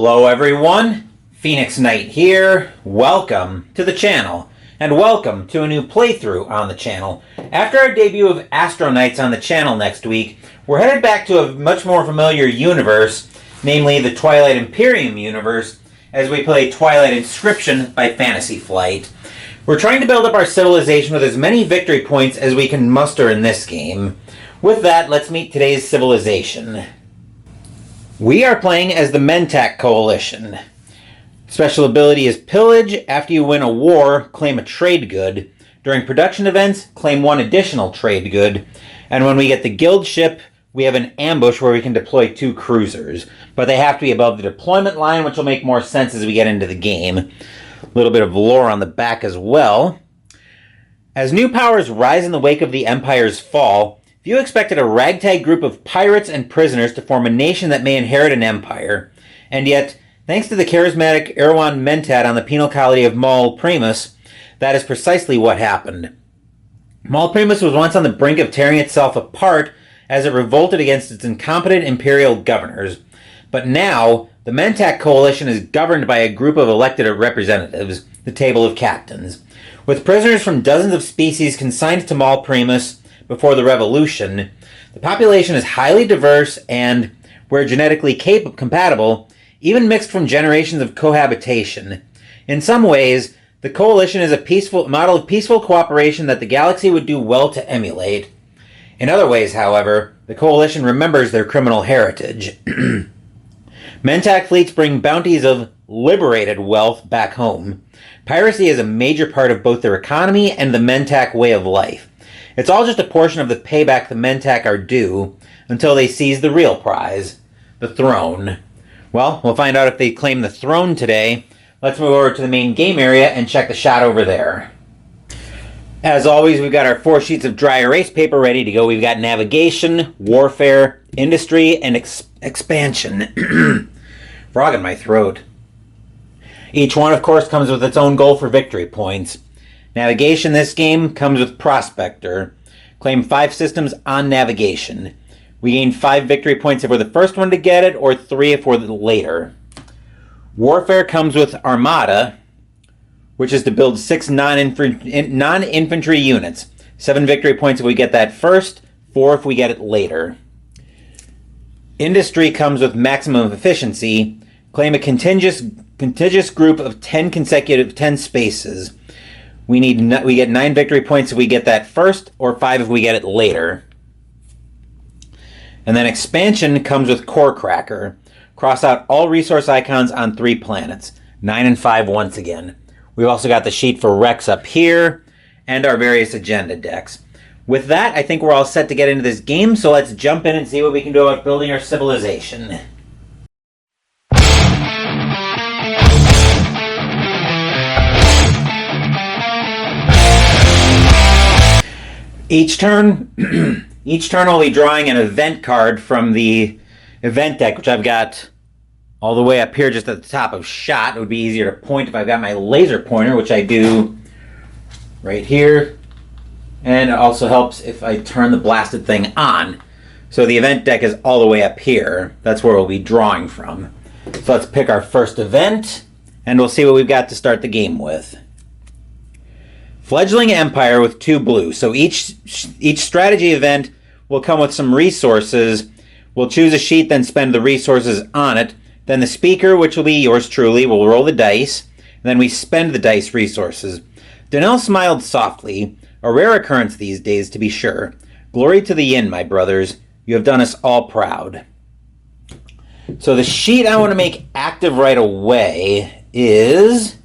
Hello everyone, Phoenix Knight here. Welcome to the channel, and welcome to a new playthrough on the channel. After our debut of Astro Knights on the channel next week, we're headed back to a much more familiar universe, namely the Twilight Imperium universe, as we play Twilight Inscription by Fantasy Flight. We're trying to build up our civilization with as many victory points as we can muster in this game. With that, let's meet today's civilization. We are playing as the Mentak Coalition. Special ability is Pillage. After you win a war, claim a trade good. During production events, claim one additional trade good. And when we get the guild ship, we have an ambush where we can deploy 2 cruisers. But they have to be above the deployment line, which will make more sense as we get into the game. A little bit of lore on the back as well. As new powers rise in the wake of the Empire's fall, View expected a ragtag group of pirates and prisoners to form a nation that may inherit an empire. And yet, thanks to the charismatic Erwan Mentat on the penal colony of Mal Primus, that is precisely what happened. Mal Primus was once on the brink of tearing itself apart as it revolted against its incompetent imperial governors. But now, the Mentak Coalition is governed by a group of elected representatives, the Table of Captains. With prisoners from dozens of species consigned to Mal Primus before the revolution, the population is highly diverse and, where genetically compatible, even mixed from generations of cohabitation. In some ways, the coalition is a model of peaceful cooperation that the galaxy would do well to emulate. In other ways, however, the coalition remembers their criminal heritage. Mentak fleets bring bounties of liberated wealth back home. Piracy is a major part of both their economy and the Mentak way of life. It's all just a portion of the payback the Mentak are due until they seize the real prize, the throne. Well, we'll find out if they claim the throne today. Let's move over to the main game area and check the shot over there. As always, we've got our 4 sheets of dry erase paper ready to go. We've got navigation, warfare, industry, and expansion. Frog in my throat. Each one, of course, comes with its own goal for victory points. Navigation this game comes with Prospector. Claim 5 systems on navigation. We gain 5 victory points if we're the first one to get it, or 3 if we're later. Warfare comes with Armada, which is to build 6 non-infantry units. 7 victory points if we get that first, 4 if we get it later. Industry comes with Maximum Efficiency. Claim a contiguous group of 10 spaces. We get 9 victory points if we get that first, or 5 if we get it later. And then expansion comes with Core Cracker. Cross out all resource icons on 3 planets. 9 and 5 once again. We've also got the sheet for Rex up here, and our various agenda decks. With that, I think we're all set to get into this game, so let's jump in and see what we can do about building our civilization. Each turn I'll be drawing an event card from the event deck, which I've got all the way up here just at the top of shot. It would be easier to point if I've got my laser pointer, which I do right here. And it also helps if I turn the blasted thing on. So the event deck is all the way up here. That's where we'll be drawing from. So let's pick our first event, and we'll see what we've got to start the game with. Fledgling Empire with 2 blue. So each strategy event will come with some resources. We'll choose a sheet, then spend the resources on it. Then the speaker, which will be yours truly, will roll the dice. And then we spend the dice resources. Donnell smiled softly. A rare occurrence these days, to be sure. Glory to the Yin, my brothers. You have done us all proud. So the sheet I want to make active right away is...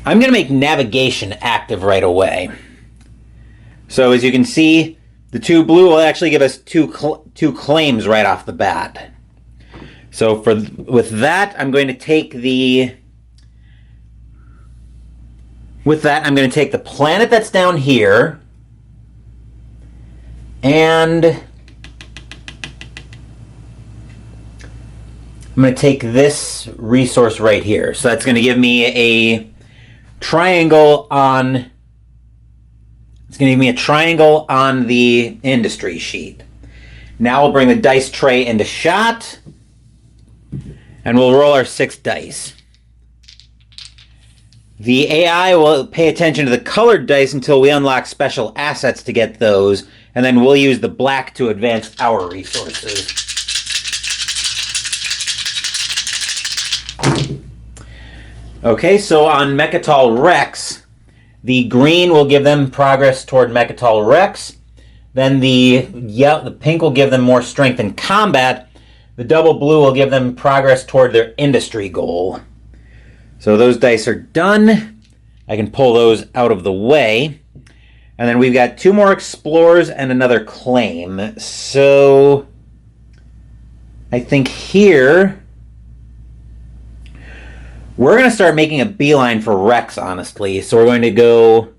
I'm going to make navigation active right away. So as you can see, the 2 blue will actually give us two claims right off the bat. So with that, I'm going to take the planet that's down here, and I'm going to take this resource right here. So that's going to give me a triangle on the industry sheet. Now we'll bring the dice tray into shot. And we'll roll our 6 dice. The AI will pay attention to the colored dice until we unlock special assets to get those, and then we'll use the black to advance our resources. Okay, so on Mechatol Rex, the green will give them progress toward Mechatol Rex. Then the pink will give them more strength in combat. The double blue will give them progress toward their industry goal. So those dice are done. I can pull those out of the way. And then we've got 2 more explorers and another claim. So I think here we're going to start making a beeline for Rex, honestly. So we're going to go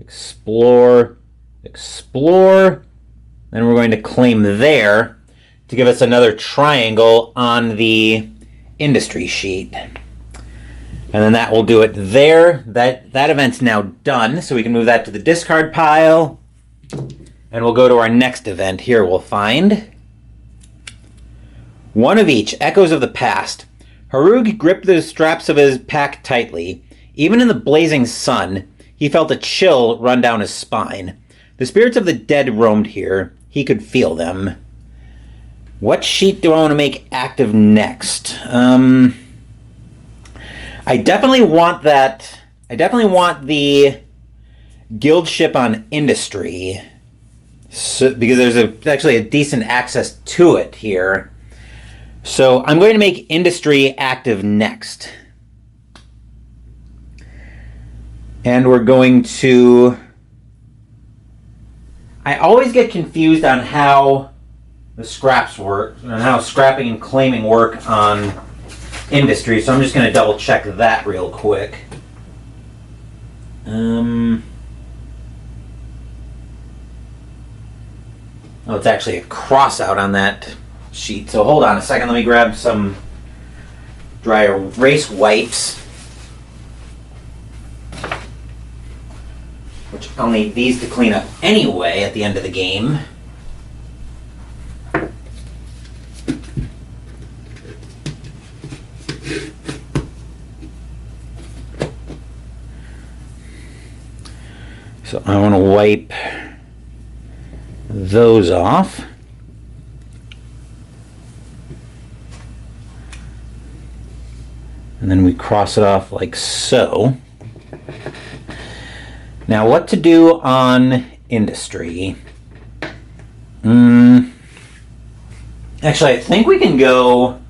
explore, explore. Then we're going to claim there to give us another triangle on the industry sheet. And then that will do it there. That event's now done, so we can move that to the discard pile. And we'll go to our next event. Here we'll find one of each, Echoes of the Past. Harug gripped the straps of his pack tightly. Even in the blazing sun, he felt a chill run down his spine. The spirits of the dead roamed here. He could feel them. What sheet do I want to make active next? I definitely want that. I definitely want the guild ship on industry, because there's actually a decent access to it here. So I'm going to make industry active next. And we're going to... I always get confused on how the scraps work, and how scrapping and claiming work on industry, so I'm just going to double check that real quick. Oh, it's actually a cross out on that sheet, so hold on a second. Let me grab some dry erase wipes, which I'll need these to clean up anyway at the end of the game. So I want to wipe those off. And then we cross it off like so. Now what to do on industry? Actually, I think we can go...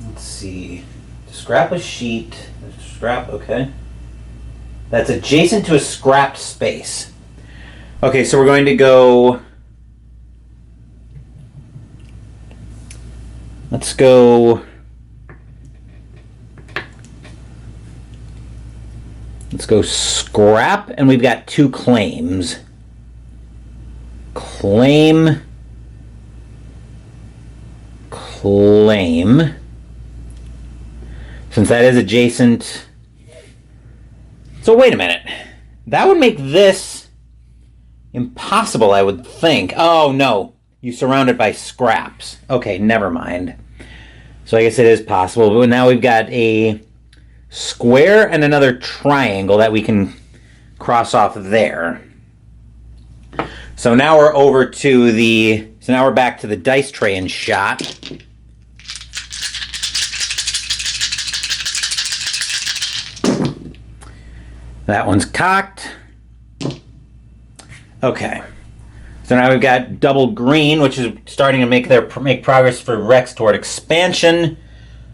let's see. Scrap a sheet. Scrap, okay. That's adjacent to a scrapped space. Okay, so we're going to go... Let's go... Let's go scrap, and we've got 2 claims. Claim. Claim. Since that is adjacent... So wait a minute. That would make this impossible, I would think. Oh, no. You surround it by scraps. Okay, never mind. So I guess it is possible. But now we've got a square and another triangle that we can cross off there. So now we're over to the... So now we're back to the dice tray and shot. That one's cocked. Okay. So now we've got double green, which is starting to make progress for Rex toward expansion.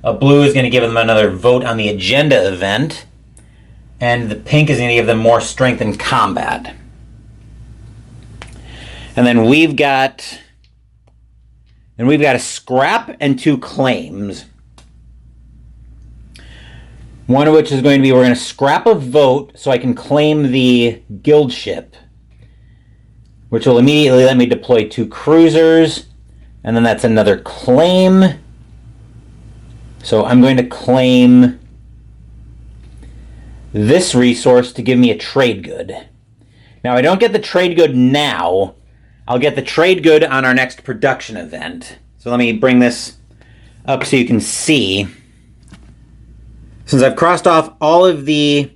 A blue is going to give them another vote on the agenda event. And the pink is going to give them more strength in combat. And then we've got a scrap and 2 claims. One of which is going to be, we're going to scrap a vote so I can claim the guild ship, which will immediately let me deploy 2 cruisers, and then that's another claim. So I'm going to claim this resource to give me a trade good. Now, I don't get the trade good now. I'll get the trade good on our next production event. So let me bring this up so you can see. Since I've crossed off all of the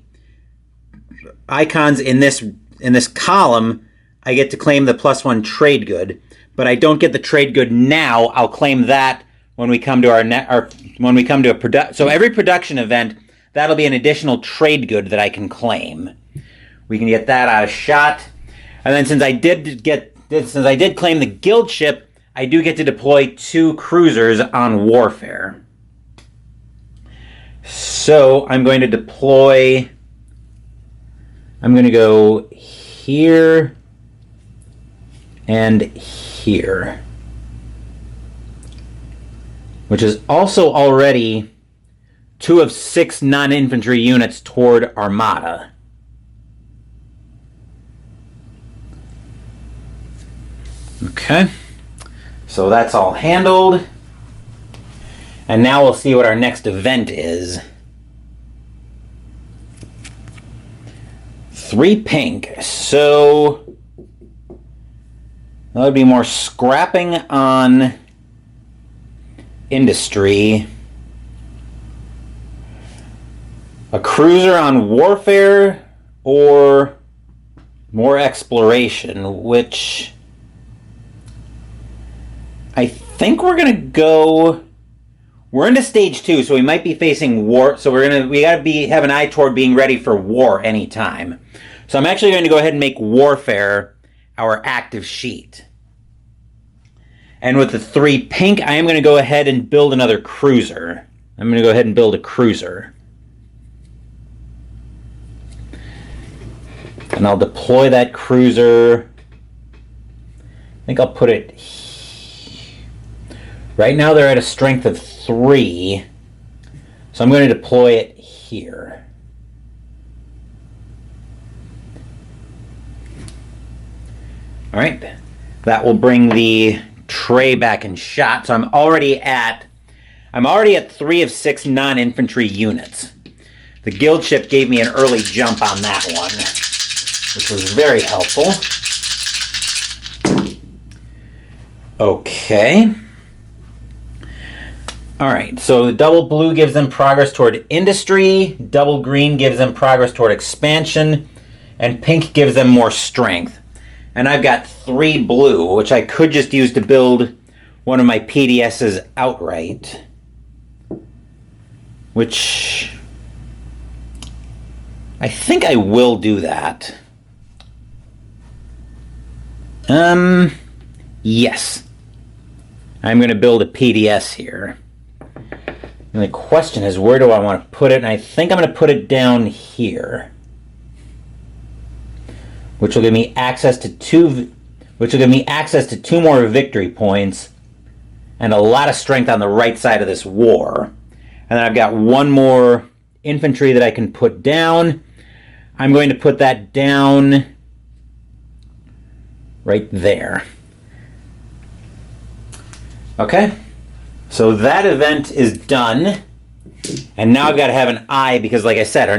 icons in this column, I get to claim the +1 trade good, but I don't get the trade good now. I'll claim that when we come to a production. So every production event, that'll be an additional trade good that I can claim. We can get that out of shot. And then since I did claim the guild ship, I do get to deploy 2 cruisers on warfare. So I'm going to deploy, I'm going to go here and here, which is also already 2 of 6 non-infantry units toward Armada. Okay, so that's all handled. And now we'll see what our next event is. 3 pink. So that would be more scrapping on industry. A cruiser on warfare or more exploration, which I think we're going to go. We're into stage 2, so we might be facing war. So we got to have an eye toward being ready for war anytime. So I'm actually going to go ahead and make warfare our active sheet. And with the 3 pink, I am going to go ahead and build another cruiser. I'm going to go ahead and build a cruiser. And I'll deploy that cruiser. I think I'll put it right now. They're at a strength of 3, so I'm going to deploy it here. All right, that will bring the tray back in shot. So I'm already at 3 of 6 non-infantry units. The guild ship gave me an early jump on that one, which was very helpful. Okay. All right, so the double blue gives them progress toward industry, double green gives them progress toward expansion, and pink gives them more strength. And I've got 3 blue, which I could just use to build one of my PDSs outright, which I think I will do that. Yes. I'm going to build a PDS here. And the question is, where do I want to put it? And I think I'm going to put it down here, which will give me access to 2 more victory points and a lot of strength on the right side of this war. And then I've got 1 more infantry that I can put down. I'm going to put that down right there. Okay. So that event is done, and now I've got to have an eye because, like I said,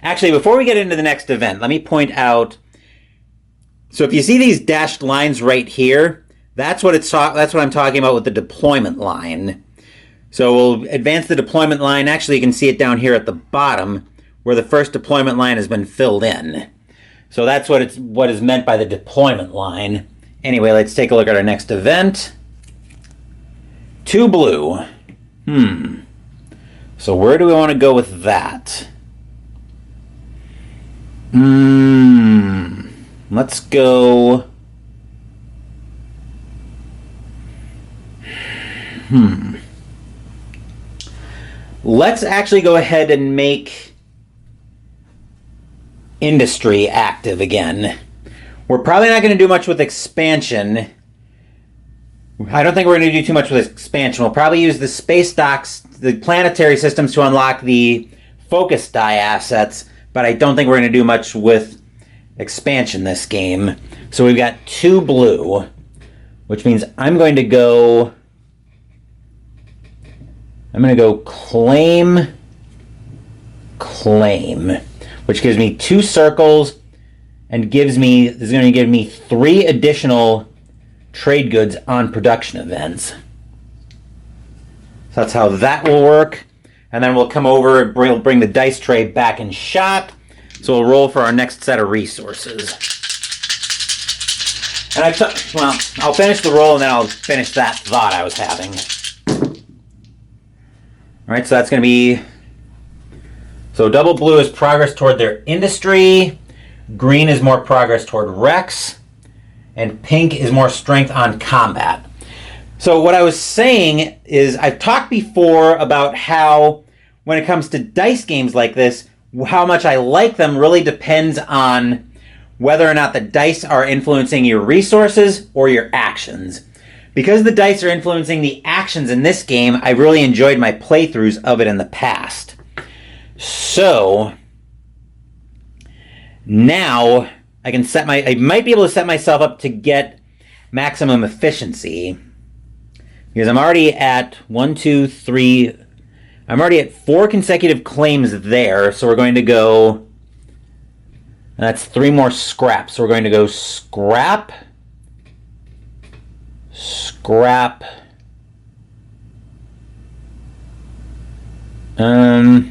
actually, before we get into the next event, let me point out, so if you see these dashed lines right here, that's what I'm talking about with the deployment line. So we'll advance the deployment line. Actually, you can see it down here at the bottom where the first deployment line has been filled in. So that's what is meant by the deployment line. Anyway, let's take a look at our next event. 2 blue. So where do we want to go with that? Let's go. Let's actually go ahead and make industry active again. We're probably not going to do much with expansion. I don't think we're going to do too much with expansion. We'll probably use the space docks, the planetary systems, to unlock the focus die assets, but I don't think we're going to do much with expansion this game. So we've got 2 blue, which means I'm going to go claim, which gives me 2 circles and is going to give me 3 additional trade goods on production events. So that's how that will work. And then we'll come over and bring the dice tray back in shot. So we'll roll for our next set of resources. And I'll finish the roll and then I'll finish that thought I was having. Alright, so that's going to be... So double blue is progress toward their industry. Green is more progress toward Rex. And pink is more strength on combat. So what I was saying is I've talked before about how when it comes to dice games like this, how much I like them really depends on whether or not the dice are influencing your resources or your actions. Because the dice are influencing the actions in this game, I really enjoyed my playthroughs of it in the past. So now I might be able to set myself up to get maximum efficiency. Because I'm already at 4 consecutive claims there, so we're going to go, and that's 3 more scraps. So we're going to go scrap,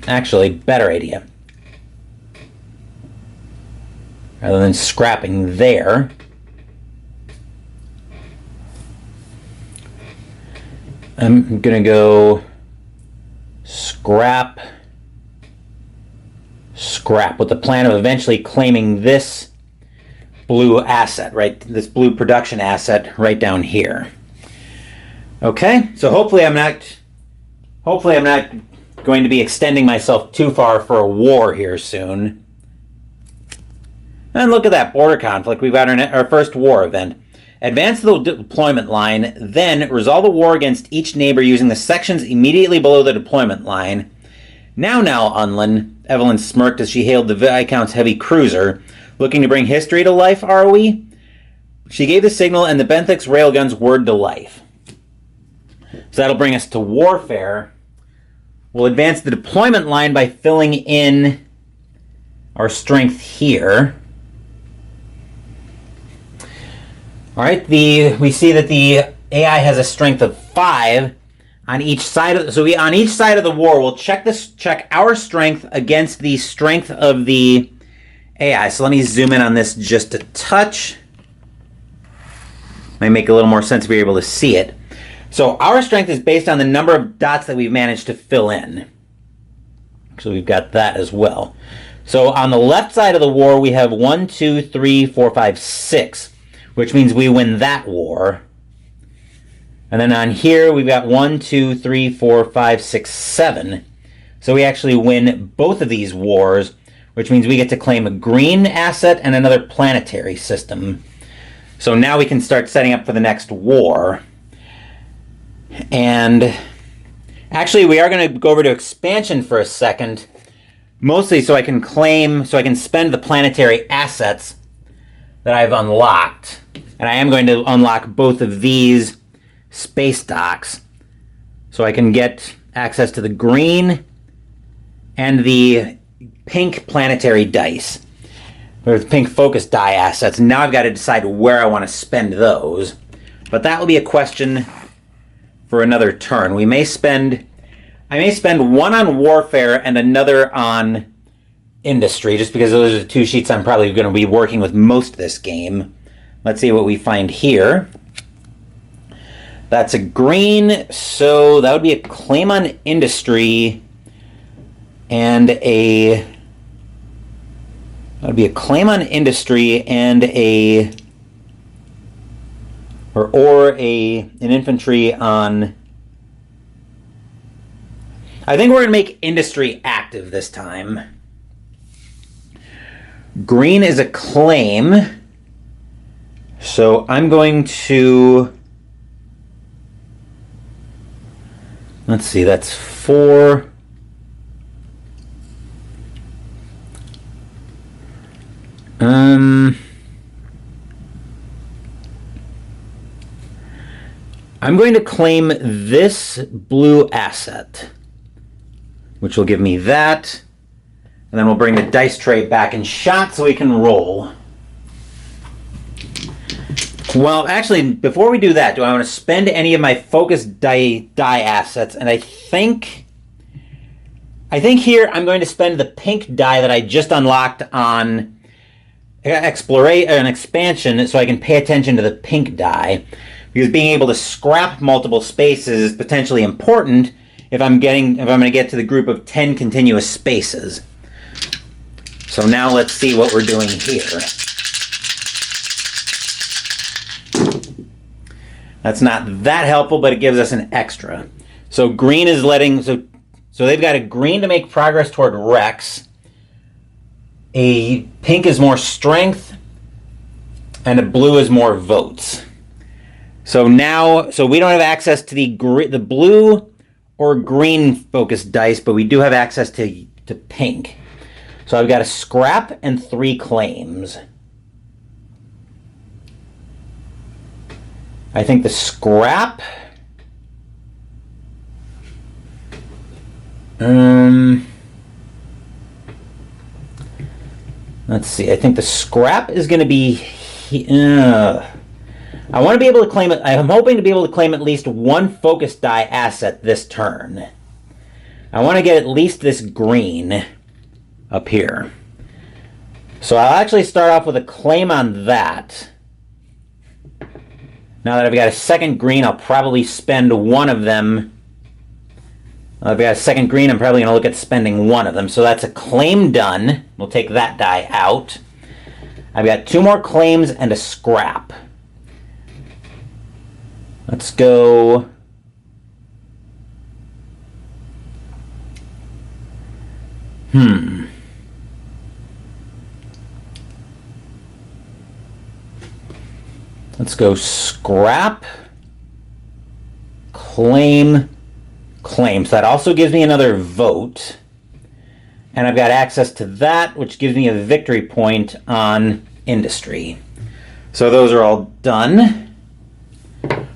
actually, better idea. Rather than scrapping there, I'm going to go scrap with the plan of eventually claiming this blue asset, right? This blue production asset right down here. Okay, so hopefully I'm not going to be extending myself too far for a war here soon. And look at that border conflict. We've got our first war event. Advance the deployment line, then resolve a war against each neighbor using the sections immediately below the deployment line. Now, Unlin, Evelyn smirked as she hailed the Viscount's heavy cruiser. Looking to bring history to life, are we? She gave the signal, and the Benthic's railguns whirred to life. So that'll bring us to warfare. We'll advance the deployment line by filling in our strength here. All right, we see that the AI has a strength of 5 on each side of on each side of the war. We'll check our strength against the strength of the AI. So let me zoom in on this just a touch. Might make a little more sense if you're able to see it. So our strength is based on the number of dots that we've managed to fill in. So we've got that as well. So on the left side of the war, we have 1, 2, 3, 4, 5, 6. Which means we win that war. And then on here, we've got 1, 2, 3, 4, 5, 6, 7. So we actually win both of these wars, which means we get to claim a green asset and another planetary system. So now we can start setting up for the next war. And actually, we are going to go over to expansion for a second, mostly so I can spend the planetary assets that I've unlocked. And I am going to unlock both of these space docks so I can get access to the green and the pink planetary dice. Or the pink focus die assets. Now I've got to decide where I want to spend those. But that will be a question for another turn. I may spend one on warfare and another on industry, just because those are the 2 sheets I'm probably going to be working with most of this game. Let's see what we find here. That's a green, so that would be a claim on industry and an infantry on... I think we're going to make industry active this time. Green is a claim. So I'm going to... Let's see, that's 4. I'm going to claim this blue asset, which will give me that. And then we'll bring the dice tray back in shot so we can roll. Well, actually, before we do that, do I want to spend any of my focus die assets? And I think here I'm going to spend the pink die that I just unlocked on an expansion so I can pay attention to the pink die. Because being able to scrap multiple spaces is potentially important if I'm going to get to the group of 10 continuous spaces. So now let's see what we're doing here. That's not that helpful, but it gives us an extra. So green is letting... So they've got a green to make progress toward Rex. A pink is more strength. And a blue is more votes. So now... So we don't have access to the blue or green focus dice, but we do have access to pink. So I've got a scrap and 3 claims. I think the scrap... let's see. I think the scrap is going to be... I want to be able to claim it. I'm hoping to be able to claim at least one focus die asset this turn. I want to get at least this green up here. So I'll actually start off with a claim on that. Now that I've got a second green, I'll probably spend one of them. I've got a second green, I'm probably going to look at spending one of them. So that's a claim done. We'll take that die out. I've got 2 more claims and a scrap. Let's go... Let's go scrap, claim, claim. So that also gives me another vote. And I've got access to that, which gives me a victory point on industry. So those are all done,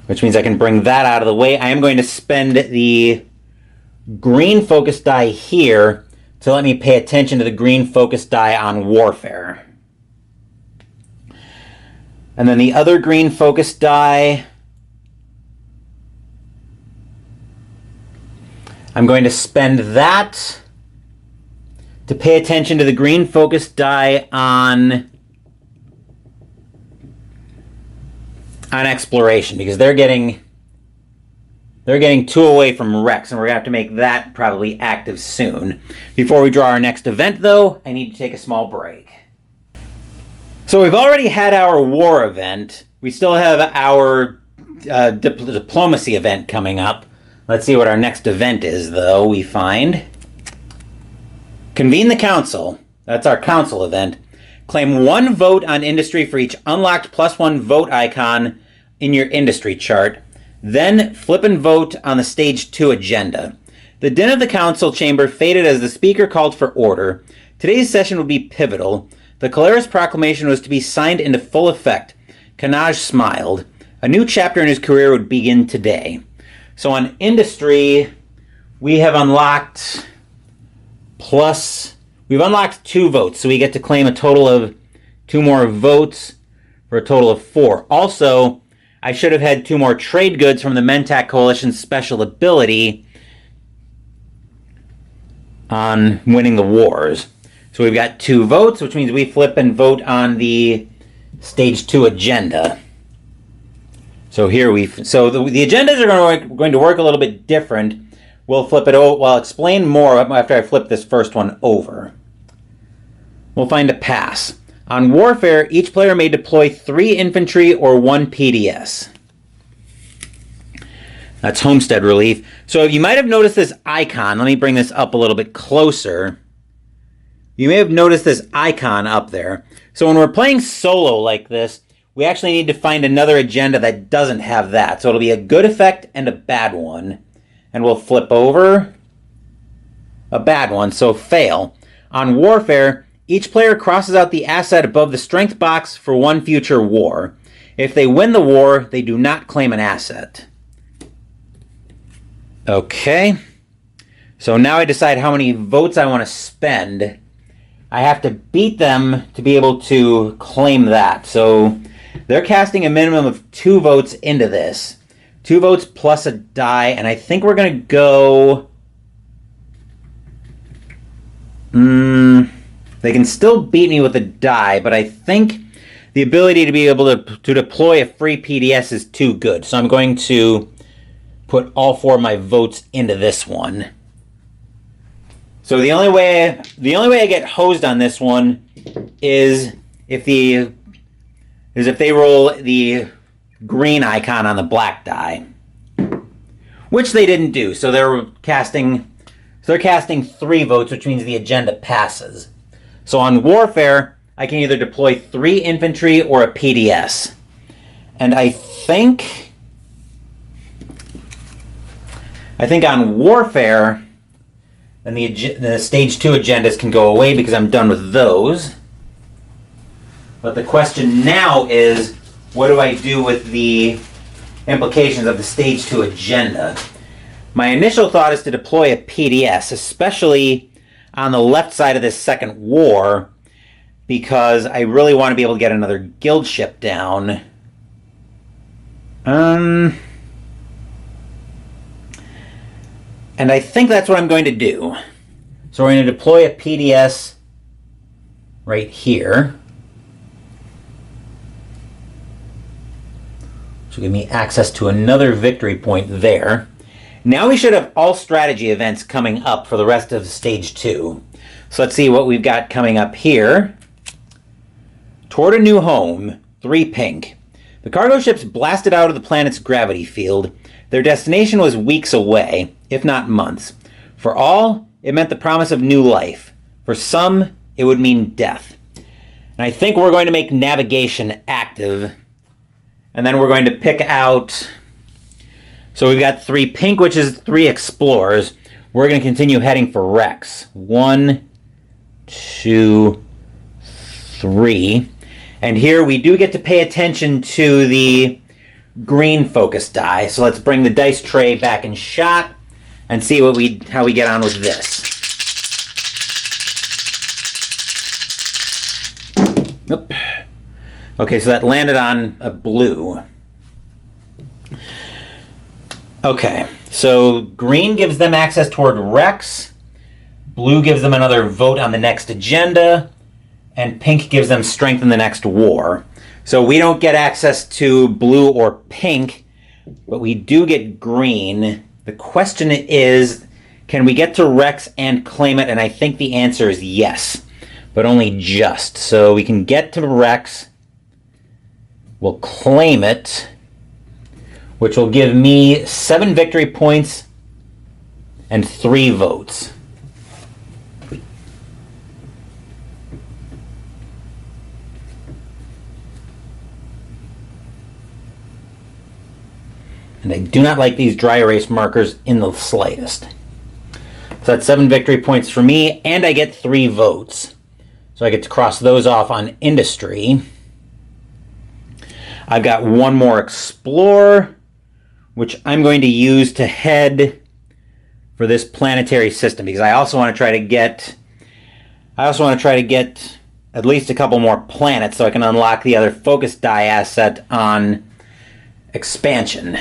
which means I can bring that out of the way. I am going to spend the green focus die here to let me pay attention to the green focus die on warfare. And then the other green focus die, I'm going to spend that to pay attention to the green focus die on exploration, because they're getting 2 away from Rex, and we're going to have to make that probably active soon. Before we draw our next event, though, I need to take a small break. So we've already had our war event. We still have our diplomacy event coming up. Let's see what our next event is, though, we find. Convene the council. That's our council event. Claim 1 vote on industry for each unlocked +1 vote icon in your industry chart. Then flip and vote on the Stage 2 agenda. The din of the council chamber faded as the speaker called for order. Today's session will be pivotal. The Caleres proclamation was to be signed into full effect. Kanaj smiled. A new chapter in his career would begin today. So on industry, we have unlocked we've unlocked 2 votes, so we get to claim a total of 2 more votes for a total of 4. Also, I should have had 2 more trade goods from the Mentak Coalition's special ability on winning the wars. So we've got 2 votes, which means we flip and vote on the Stage 2 agenda. So here the agendas are going to work a little bit different. We'll flip it over. Well, I'll explain more after I flip this first one over. We'll find a pass. On warfare, each player may deploy 3 infantry or 1 PDS. That's homestead relief. So you might have noticed this icon. Let me bring this up a little bit closer. You may have noticed this icon up there. So when we're playing solo like this, we actually need to find another agenda that doesn't have that. So it'll be a good effect and a bad one. And we'll flip over a bad one, so fail. On warfare, each player crosses out the asset above the strength box for 1 future war. If they win the war, they do not claim an asset. Okay. So now I decide how many votes I want to spend. I have to beat them to be able to claim that. So they're casting a minimum of 2 votes into this. 2 votes plus a die, and I think we're going to go... They can still beat me with a die, but I think the ability to be able to deploy a free PDS is too good. So I'm going to put all 4 of my votes into this one. So the only way I get hosed on this one is if they roll the green icon on the black die, which they didn't do. So they're casting 3 votes, which means the agenda passes. So on Warfare, I can either deploy 3 infantry or a PDS. And I think on Warfare, then the Stage 2 agendas can go away because I'm done with those. But the question now is, what do I do with the implications of the Stage 2 agenda? My initial thought is to deploy a PDS, especially on the left side of this second war, because I really want to be able to get another guild ship down. And I think that's what I'm going to do. So we're going to deploy a PDS right here. So give me access to another victory point there. Now we should have all strategy events coming up for the rest of Stage 2. So let's see what we've got coming up here. Toward a new home, 3 pink. The cargo ships blasted out of the planet's gravity field. Their destination was weeks away, if not months. For all, it meant the promise of new life. For some, it would mean death. And I think we're going to make navigation active. And then we're going to pick out... So we've got 3 pink, which is 3 explorers. We're going to continue heading for Rex. 1, 2, 3. And here we do get to pay attention to the green focus die. So let's bring the dice tray back in shot and see how we get on with this. Oop. Okay, so that landed on a blue. Okay, so green gives them access toward Rex, blue gives them another vote on the next agenda, and pink gives them strength in the next war. So we don't get access to blue or pink, but we do get green. The question is, can we get to Rex and claim it? And I think the answer is yes, but only just. So we can get to Rex, we'll claim it, which will give me 7 victory points and 3 votes. And I do not like these dry erase markers in the slightest. So that's 7 victory points for me, and I get 3 votes. So I get to cross those off on industry. I've got 1 more explorer, which I'm going to use to head for this planetary system, because I also want to try to get at least a couple more planets so I can unlock the other focus die asset on expansion.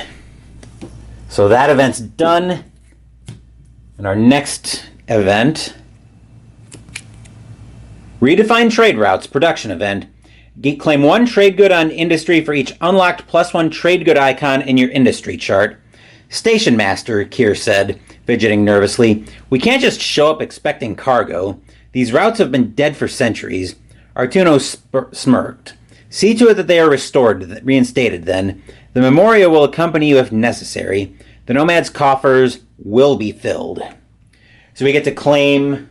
So that event's done. And our next event, redefine trade routes, production event. Claim 1 trade good on industry for each unlocked +1 trade good icon in your industry chart. Station Master, Kier said, fidgeting nervously. We can't just show up expecting cargo. These routes have been dead for centuries. Artuno smirked. See to it that they are reinstated then. The Memoria will accompany you if necessary. The Nomad's coffers will be filled. So we get to claim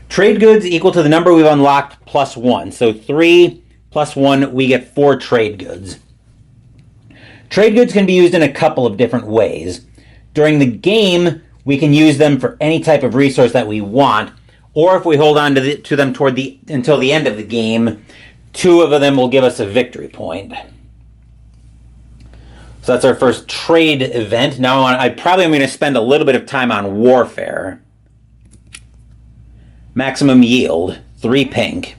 trade goods equal to the number we've unlocked +1. So 3 + 1, we get 4 trade goods. Trade goods can be used in a couple of different ways. During the game, we can use them for any type of resource that we want, or if we hold on to them until the end of the game, 2 of them will give us a victory point. So that's our first trade event. Now I probably am going to spend a little bit of time on warfare. Maximum yield, 3 pink.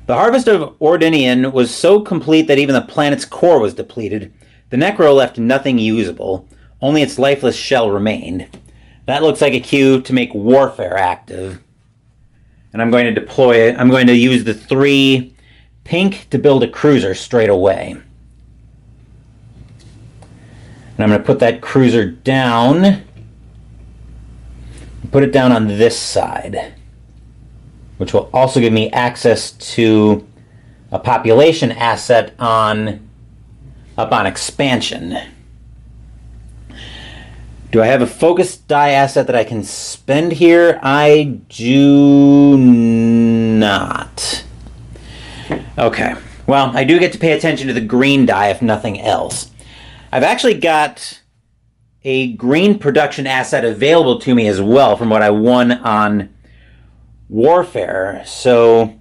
The harvest of Ordinian was so complete that even the planet's core was depleted. The Necro left nothing usable. Only its lifeless shell remained. That looks like a cue to make Warfare active. And I'm going to deploy it. I'm going to use the 3 pink to build a cruiser straight away. And I'm going to put that cruiser down. Put it down on this side, which will also give me access to a population asset up on expansion. Do I have a focused die asset that I can spend here? I do not. Okay, well, I do get to pay attention to the green die if nothing else. I've actually got a green production asset available to me as well from what I won on Warfare. So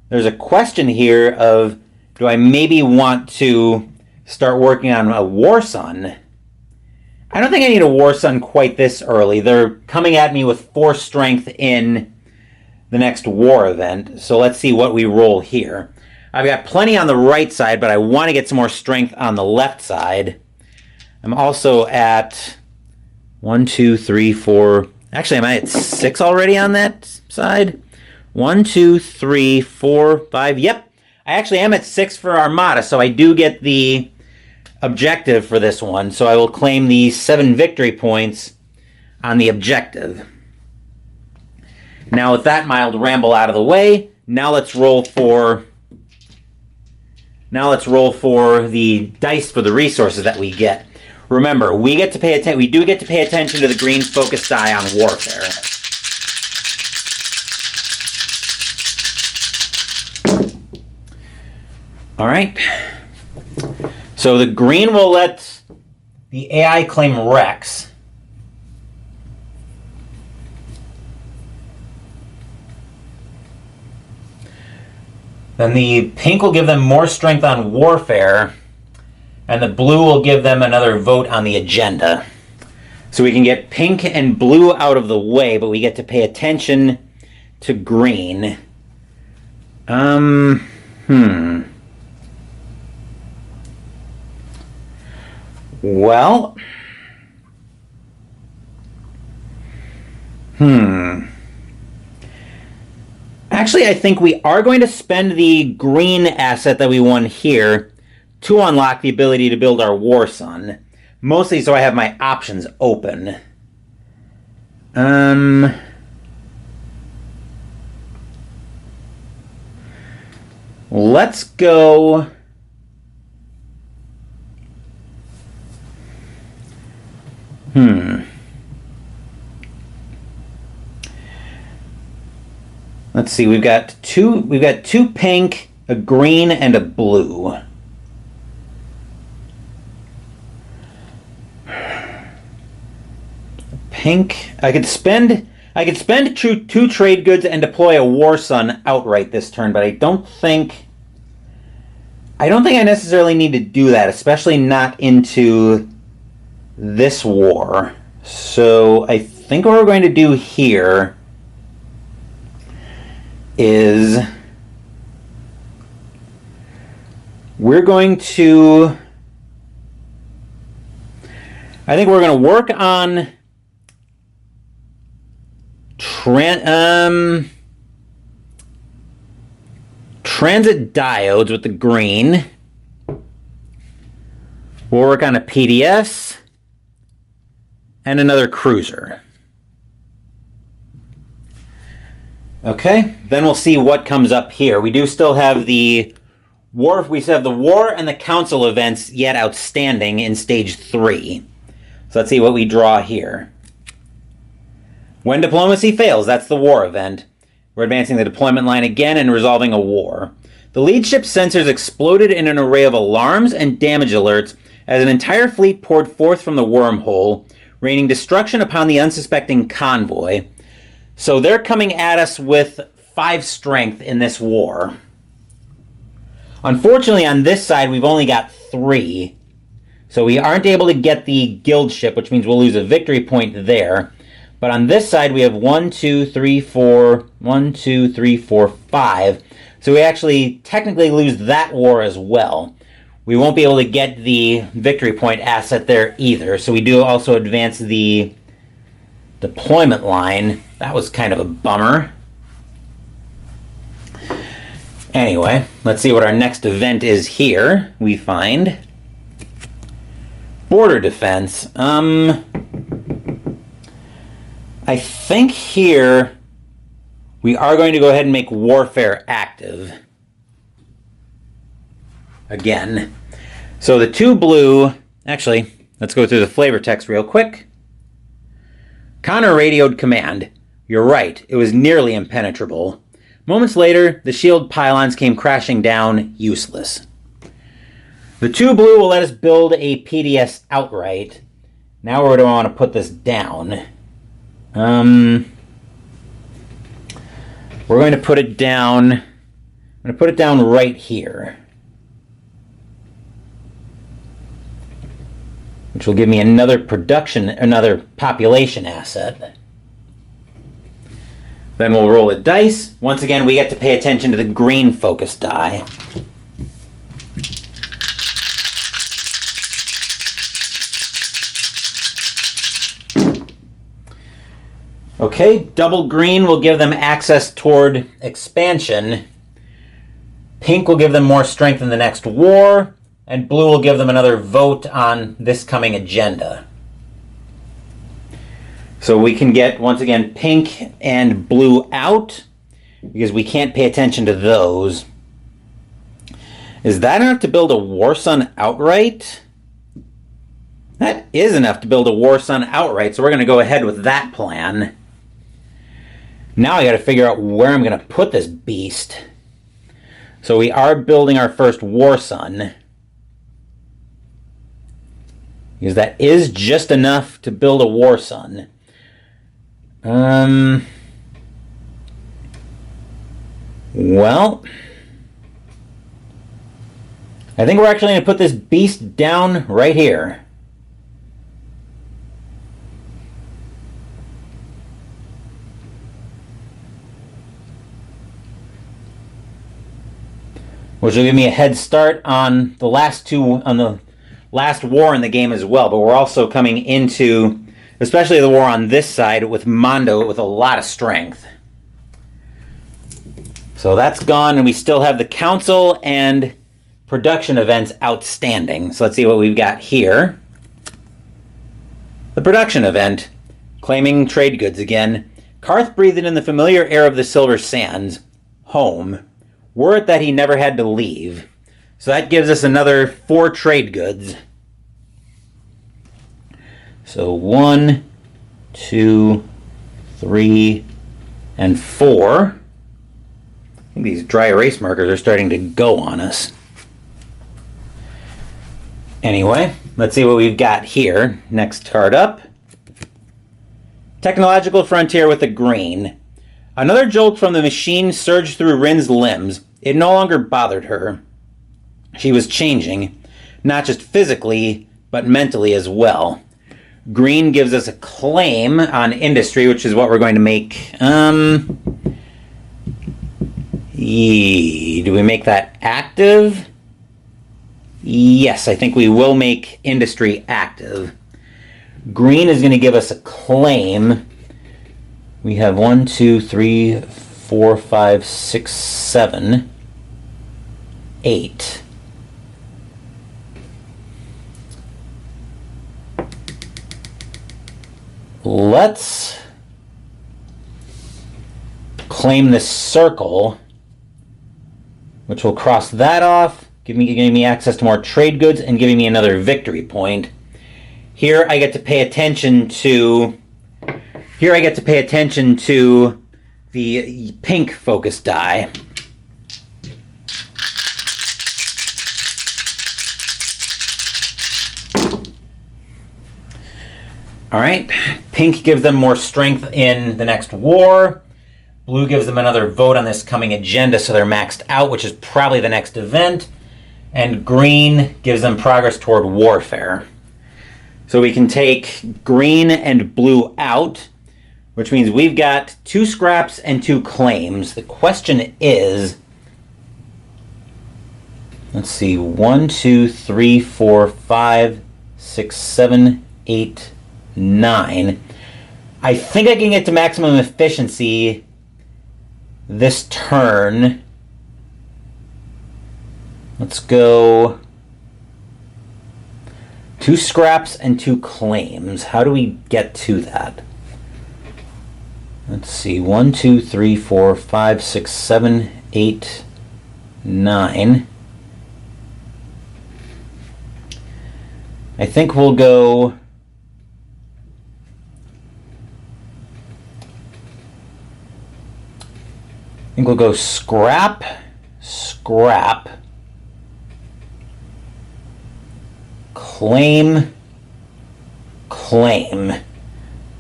there's a question here of, do I maybe want to start working on a War Sun? I don't think I need a War Sun quite this early. They're coming at me with 4 strength in the next war event. So let's see what we roll here. I've got plenty on the right side, but I want to get some more strength on the left side. I'm also at 1, 2, 3, 4. Actually, am I at 6 already on that side? 1, 2, 3, 4, 5. Yep. I actually am at 6 for Armada, so I do get the objective for this one. So I will claim the 7 victory points on the objective. Now with that mild ramble out of the way, now let's roll for the dice for the resources that we get. Remember, we do get to pay attention to the green focus die on Warfare. All right. So the green will let the AI claim Rex. Then the pink will give them more strength on Warfare. And the blue will give them another vote on the agenda. So we can get pink and blue out of the way, but we get to pay attention to green. Well. Actually, I think we are going to spend the green asset that we won here to unlock the ability to build our War Sun. Mostly so I have my options open. Let's go. Let's see, we've got two pink, a green, and a blue. Pink. I could spend 2 trade goods and deploy a War Sun outright this turn, but I don't think I necessarily need to do that, especially not into this war. So I think what we're going to do here is we're going to work on transit diodes with the green. We'll work on a PDS and another cruiser. Okay, then we'll see what comes up here. We do still have the war. We still have the war and the council events yet outstanding in stage 3. So let's see what we draw here. When diplomacy fails, that's the war event. We're advancing the deployment line again and resolving a war. The lead ship's sensors exploded in an array of alarms and damage alerts as an entire fleet poured forth from the wormhole, raining destruction upon the unsuspecting convoy. So they're coming at us with 5 strength in this war. Unfortunately, on this side, we've only got 3. So we aren't able to get the guild ship, which means we'll lose a victory point there. But on this side, we have 1, 2, 3, 4, 1, 2, 3, 4, 5. So we actually technically lose that war as well. We won't be able to get the victory point asset there either. So we do also advance the deployment line. That was kind of a bummer. Anyway, let's see what our next event is here. We find border defense. I think here we are going to go ahead and make warfare active again. So the 2 blue, actually, let's go through the flavor text real quick. Connor radioed command. You're right, it was nearly impenetrable. Moments later, the shield pylons came crashing down, useless. The 2 blue will let us build a PDS outright. Now where do I want to put this down? We're going to put it down. I'm going to put it down right here, which will give me another population asset. Then we'll roll a dice. Once again, we get to pay attention to the green focus die. Okay, double green will give them access toward expansion. Pink will give them more strength in the next war. And blue will give them another vote on this coming agenda. So we can get, once again, pink and blue out, because we can't pay attention to those. Is that enough to build a War Sun outright? That is enough to build a War Sun outright, so we're going to go ahead with that plan. Now I got to figure out where I'm going to put this beast. So we are building our first War Sun, because that is just enough to build a War Sun. Well, I think we're actually going to put this beast down right here. Which will give me a head start on the last war in the game as well. But we're also coming into, especially the war on this side, with Mondo with a lot of strength. So that's gone, and we still have the council and production events outstanding. So let's see what we've got here. The production event, claiming trade goods again. Karth breathed in the familiar air of the Silver Sands. Home. Were it that he never had to leave. So that gives us another 4 trade goods. So 1, 2, 3, and 4. I think these dry erase markers are starting to go on us. Anyway, let's see what we've got here. Next card up. Technological Frontier with the green. Another jolt from the machine surged through Rin's limbs. It no longer bothered her. She was changing, not just physically, but mentally as well. Green gives us a claim on industry, which is what we're going to make. Do we make that active? Yes, I think we will make industry active. Green is going to give us a claim. We have 1, 2, 3, 4, 5, 6, 7, 8. Let's claim this circle, which will cross that off, giving me access to more trade goods and giving me another victory point. Here I get to pay attention to the pink focus die. Alright, pink gives them more strength in the next war. Blue gives them another vote on this coming agenda, so they're maxed out, which is probably the next event. And green gives them progress toward warfare. So we can take green and blue out. which means we've got 2 scraps and 2 claims. The question is, let's see, 1, 2, 3, 4, 5, 6, 7, 8, 9. I think I can get to maximum efficiency this turn. Let's go 2 scraps and 2 claims. How do we get to that? Let's see, 1, 2, 3, 4, 5, 6, 7, 8, 9. I think we'll go... I think we'll go scrap, scrap, claim, claim.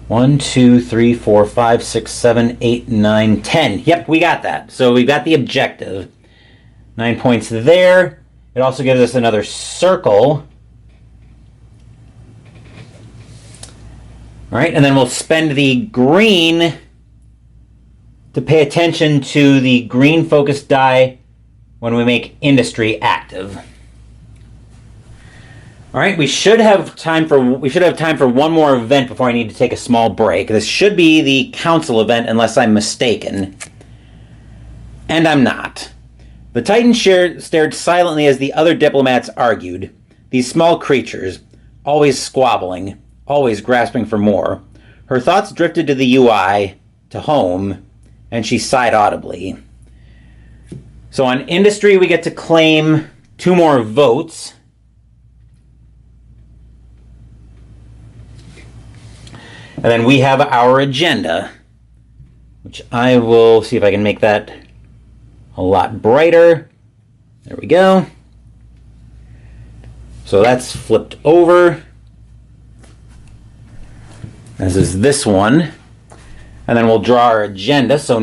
1, 2, 3, 4, 5, 6, 7, 8, 9, 10. Yep, we got that. So we've got the objective. 9 points there. It also gives us another circle. All right, and then we'll spend the green to pay attention to the green focused die when we make industry active. All right, we should have time for one more event before I need to take a small break. This should be the council event unless I'm mistaken. And I'm not. The Titan stared silently as the other diplomats argued. These small creatures, always squabbling, always grasping for more. Her thoughts drifted to the UI, to home, and she sighed audibly. So on industry, we get to claim 2 more votes. And then we have our agenda, which I will see if I can make that a lot brighter. There we go. So that's flipped over, as is this one. And then we'll draw our agenda. So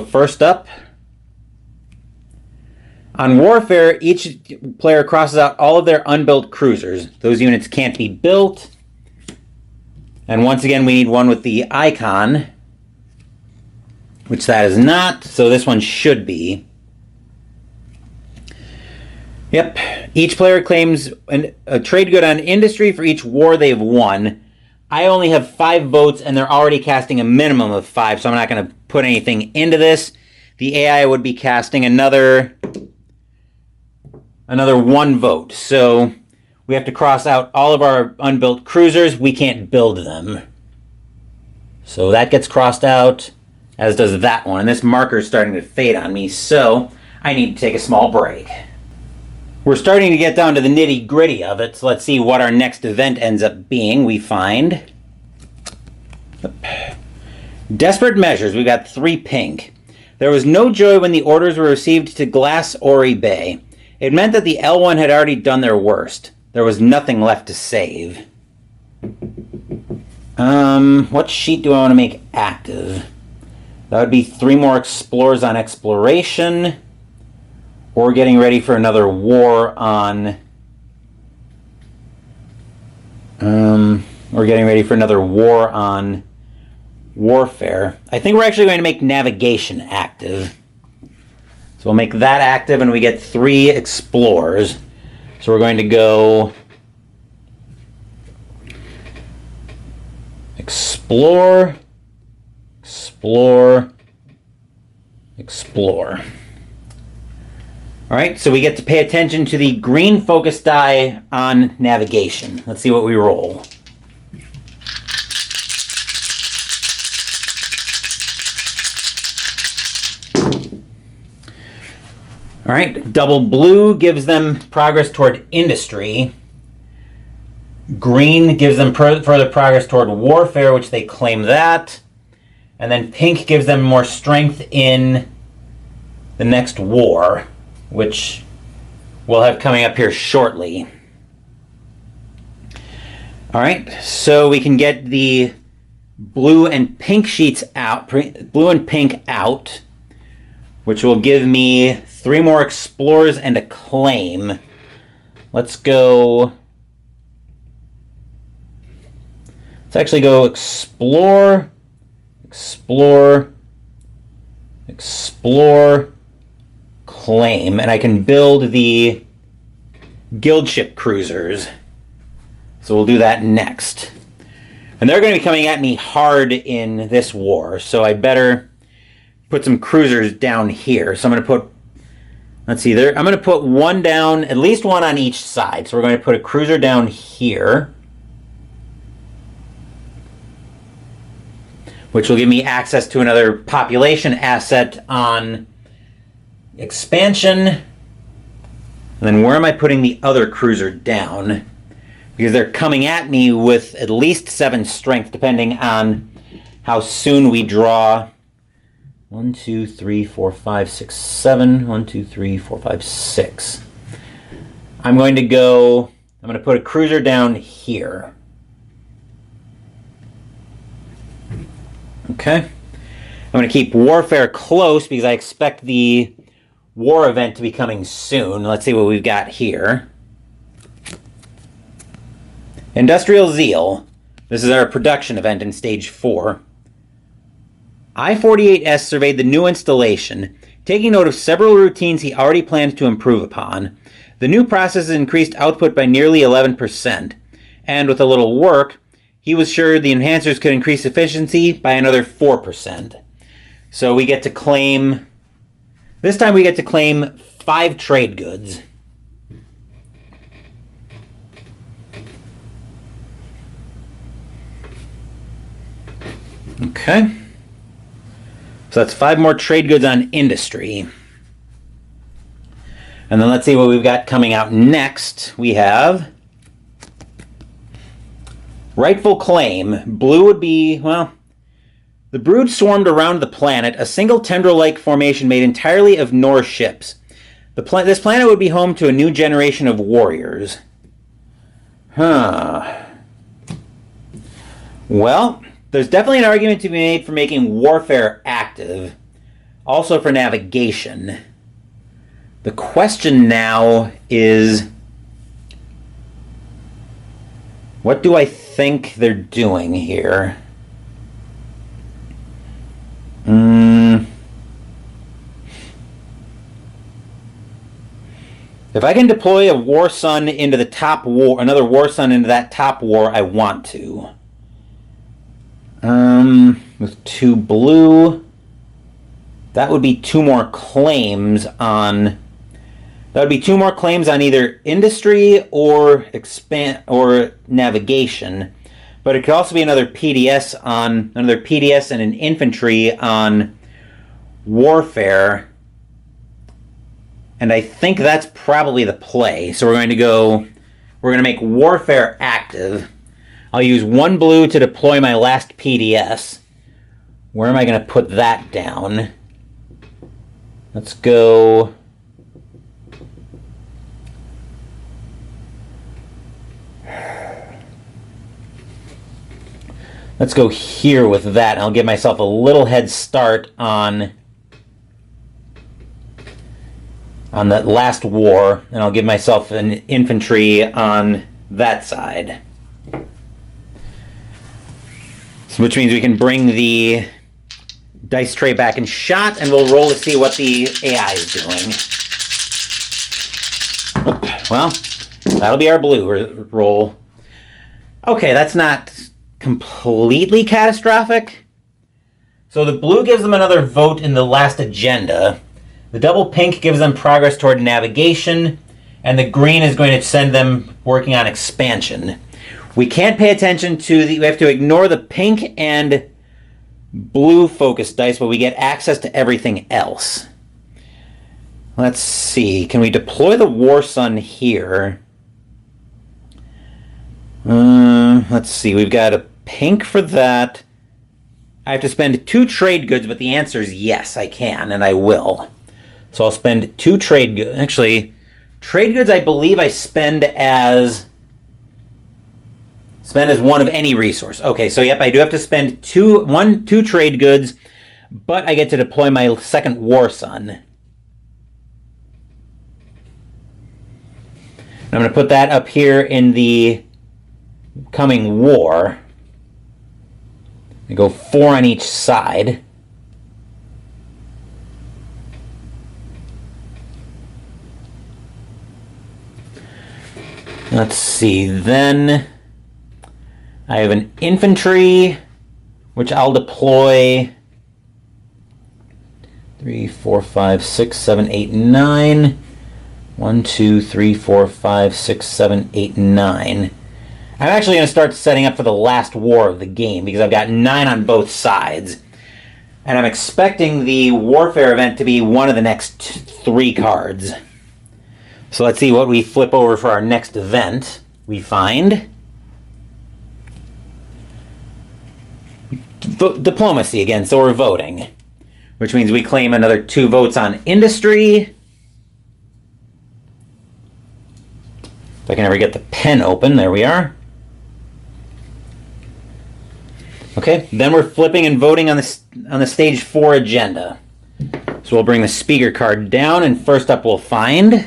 first up, on warfare, each player crosses out all of their unbuilt cruisers. Those units can't be built. And once again, we need one with the icon, which that is not, so this one should be. Yep, each player claims a trade good on industry for each war they've won. I only have 5 votes, and they're already casting a minimum of 5, so I'm not going to put anything into this. The AI would be casting another 1 vote, so we have to cross out all of our unbuilt cruisers. We can't build them. So that gets crossed out, as does that one. And this marker is starting to fade on me, so I need to take a small break. We're starting to get down to the nitty-gritty of it, so let's see what our next event ends up being. We find desperate measures. We've got 3 pink. There was no joy when the orders were received to Glass Ori Bay. It meant that the L1 had already done their worst. There was nothing left to save. What sheet do I want to make active? That would be 3 more explorers on exploration, or getting ready for another war on... We're getting ready for another war on warfare. I think we're actually going to make navigation active. So we'll make that active, and we get 3 explorers. So we're going to go explore, explore, explore. All right, so we get to pay attention to the green focus die on navigation. Let's see what we roll. All right, double blue gives them progress toward industry. Green gives them further progress toward warfare, which they claim that. And then pink gives them more strength in the next war, which we'll have coming up here shortly. All right, so we can get the blue and pink sheets out, blue and pink out, which will give me 3 more explorers and a claim. Let's actually go explore, explore, explore, claim, and I can build the guild ship cruisers. So we'll do that next. And they're going to be coming at me hard in this war, so I better put some cruisers down here. So I'm going to put, let's see, I'm going to put one down, at least one on each side. So we're going to put a cruiser down here, which will give me access to another population asset on expansion. And then where am I putting the other cruiser down? Because they're coming at me with at least 7 strength, depending on how soon we draw. 1, 2, 3, 4, 5, 6, 7. 1, 2, 3, 4, 5, 6. I'm going to put a cruiser down here. Okay. I'm going to keep warfare close because I expect the war event to be coming soon. Let's see what we've got here. Industrial Zeal. This is our production event in Stage 4. I-48S surveyed the new installation, taking note of several routines he already planned to improve upon. The new process increased output by nearly 11%, and with a little work, he was sure the enhancers could increase efficiency by another 4%. So we get to claim, this time we get to claim 5 trade goods. Okay. So that's 5 more trade goods on industry. And then let's see what we've got coming out next. We have rightful claim. Blue would be, well, the brood swarmed around the planet, a single tendril-like formation made entirely of Norse ships. This planet would be home to a new generation of warriors. Well, there's definitely an argument to be made for making warfare active. Also for navigation. The question now is, what do I think they're doing here? If I can deploy a war sun into the top war, another war sun into that top war, I want to. With 2 blue, that would be 2 more claims on. That would be 2 more claims on either industry or navigation, but it could also be another PDS and an infantry on warfare. And I think that's probably the play. So we're going to make warfare active. I'll use 1 blue to deploy my last PDS. Where am I going to put that down? Let's go. Let's go here with that. I'll give myself a little head start on that last war, and I'll give myself an infantry on that side. So, which means we can bring the dice tray back in shot, and we'll roll to see what the AI is doing. Well, that'll be our blue roll. Okay, that's not completely catastrophic. So the blue gives them another vote in the last agenda. The double pink gives them progress toward navigation, and the green is going to send them working on expansion. We can't pay attention to we have to ignore the pink and blue focus dice, but we get access to everything else. Let's see. Can we deploy the War Sun here? Let's see. We've got a pink for that. I have to spend 2 trade goods, but the answer is yes, I can, and I will. So I'll spend 2 trade goods. Actually, trade goods I believe I spend as one of any resource. Okay, so yep, I do have to spend 2 trade goods, but I get to deploy my second War Sun. I'm going to put that up here in the coming war. We go 4 on each side. Let's see, then I have an infantry, which I'll deploy 3, 4, 5, 6, 7, 8, 9. 1, 2, 3, 4, 5, 6, 7, 8, 9. I'm actually going to start setting up for the last war of the game because I've got 9 on both sides. And I'm expecting the warfare event to be one of the next 3 cards. So let's see what we flip over for our next event. We find diplomacy again, so we're voting. Which means we claim another 2 votes on industry. If I can ever get the pen open, there we are. Okay, then we're flipping and voting on the stage 4 agenda. So we'll bring the speaker card down, and first up we'll find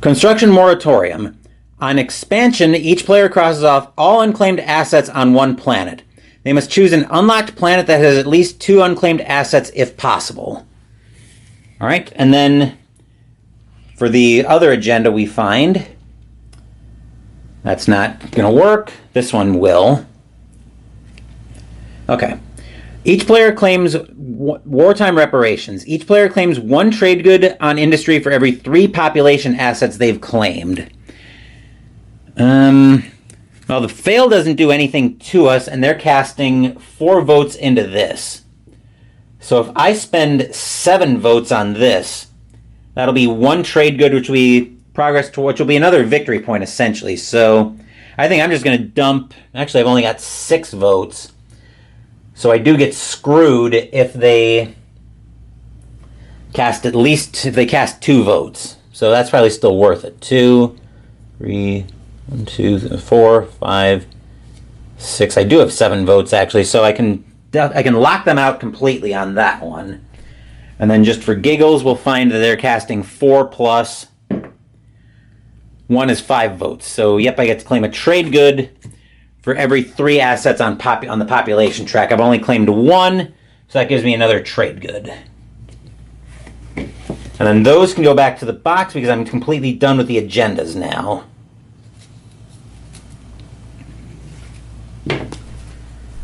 Construction Moratorium. On expansion, each player crosses off all unclaimed assets on one planet. They must choose an unlocked planet that has at least 2 unclaimed assets if possible. All right, and then for the other agenda we find, that's not going to work. This one will. Okay. Each player claims wartime reparations. Each player claims 1 trade good on industry for every 3 population assets they've claimed. Well, the fail doesn't do anything to us, and they're casting 4 votes into this. So if I spend 7 votes on this, that'll be 1 trade good, which will be progress to which will be another victory point, essentially. So I think I'm just going to dump. Actually, I've only got 6 votes. So I do get screwed if they cast 2 votes. So that's probably still worth it. 2, 3, 1, 2, 4, 5, 6. I do have 7 votes, actually, so I can lock them out completely on that one. And then just for giggles, we'll find that they're casting 4 plus 1 is 5 votes. So, yep, I get to claim a trade good for every 3 assets on the population track. I've only claimed 1, so that gives me another trade good. And then those can go back to the box because I'm completely done with the agendas now.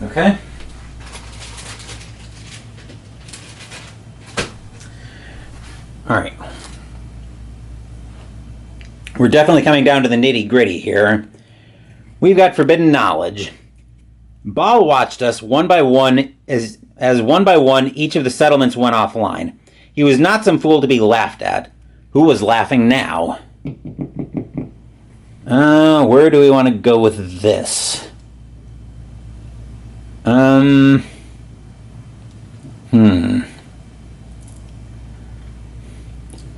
Okay. All right. We're definitely coming down to the nitty-gritty here. We've got Forbidden Knowledge. Baal watched us one by one as one by one each of the settlements went offline. He was not some fool to be laughed at. Who was laughing now? Where do we want to go with this?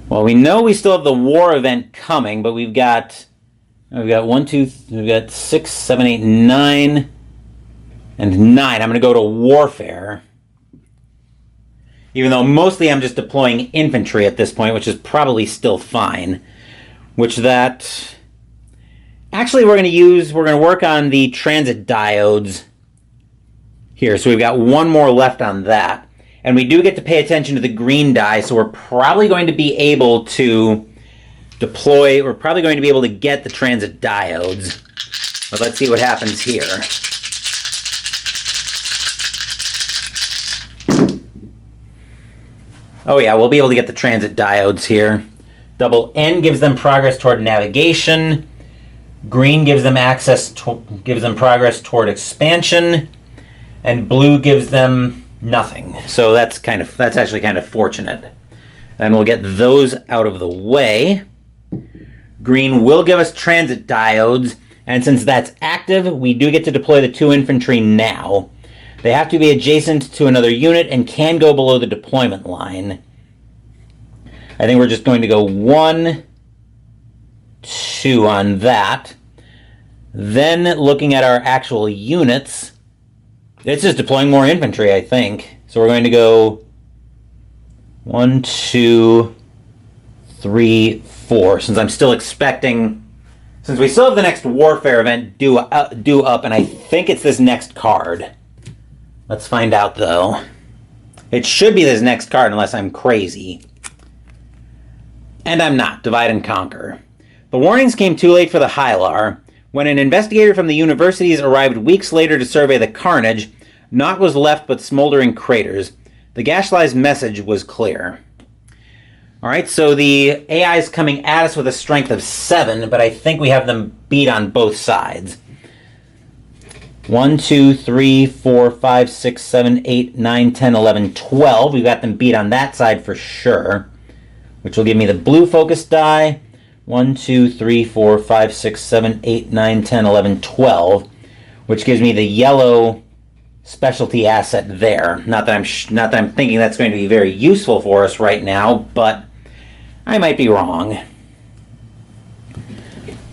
Well, we know we still have the war event coming, but we've got 6, 7, 8, 9, and 9. I'm going to go to warfare. Even though mostly I'm just deploying infantry at this point, which is probably still fine. Actually, we're going to work on the transit diodes here. So we've got 1 more left on that. And we do get to pay attention to the green die, so we're probably going to be able to deploy, we're probably going to be able to get the transit diodes. But let's see what happens here. Oh yeah, we'll be able to get the transit diodes here. Double N gives them progress toward navigation. Green gives them progress toward expansion. And blue gives them nothing. So that's actually kind of fortunate. And we'll get those out of the way. Green will give us transit diodes, and since that's active, we do get to deploy the 2 infantry now. They have to be adjacent to another unit and can go below the deployment line. I think we're just going to go 1, 2 on that. Then looking at our actual units, it's just deploying more infantry, I think. So we're going to go 1, 2, 3, 4, since I'm still expecting Since we still have the next Warfare event due up, and I think it's this next card. Let's find out, though. It should be this next card, unless I'm crazy. And I'm not. Divide and Conquer. The warnings came too late for the Hylar. When an investigator from the universities arrived weeks later to survey the carnage, naught was left but smoldering craters. The Gashlai's message was clear. Alright, so the AI is coming at us with a strength of 7, but I think we have them beat on both sides. 1, 2, 3, 4, 5, 6, 7, 8, 9, 10, 11, 12. We've got them beat on that side for sure. Which will give me the blue focus die. 1, 2, 3, 4, 5, 6, 7, 8, 9, 10, 11, 12. Which gives me the yellow specialty asset there. Not that I'm thinking that's going to be very useful for us right now, but I might be wrong.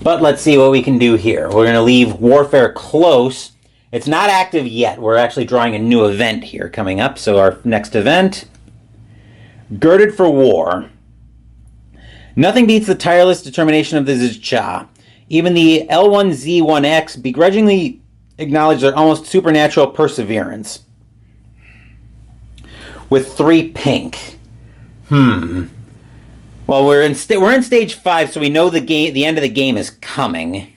But let's see what we can do here. We're going to leave Warfare close. It's not active yet. We're actually drawing a new event here coming up. So our next event, Girded for War. Nothing beats the tireless determination of the Zcha. Even the L1Z1X begrudgingly acknowledge their almost supernatural perseverance. With 3 pink. Well, we're in stage 5, so we know the end of the game is coming.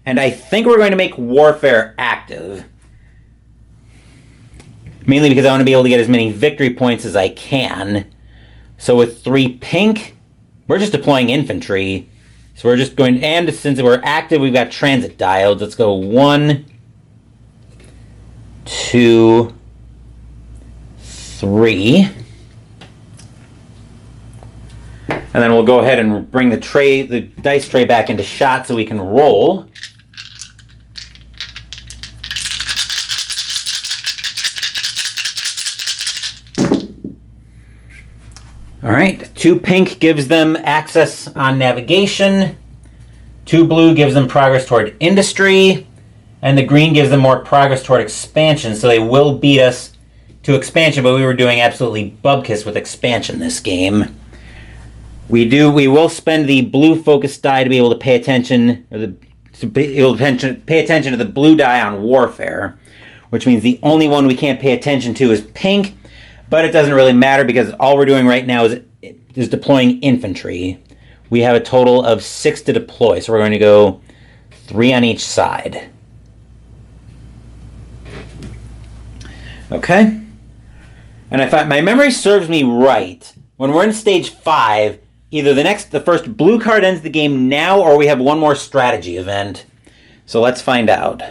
And I think we're going to make Warfare active. Mainly because I want to be able to get as many victory points as I can. So with 3 pink, we're just deploying infantry. So we're just going, and since we're active, we've got transit diodes. Let's go 1, 2, 3. And then we'll go ahead and bring the dice tray back into shot so we can roll. All right, 2 pink gives them access on navigation. 2 blue gives them progress toward industry. And the green gives them more progress toward expansion, so they will beat us to expansion, but we were doing absolutely bubkiss with expansion this game. We will spend the blue focus die to be able to pay attention, pay attention to the blue die on Warfare, which means the only one we can't pay attention to is pink, but it doesn't really matter because all we're doing right now is deploying infantry. We have a total of 6 to deploy, so we're going to go 3 on each side. Okay? And if my memory serves me right, when we're in stage 5, either the first blue card ends the game now, or we have one more strategy event. So let's find out.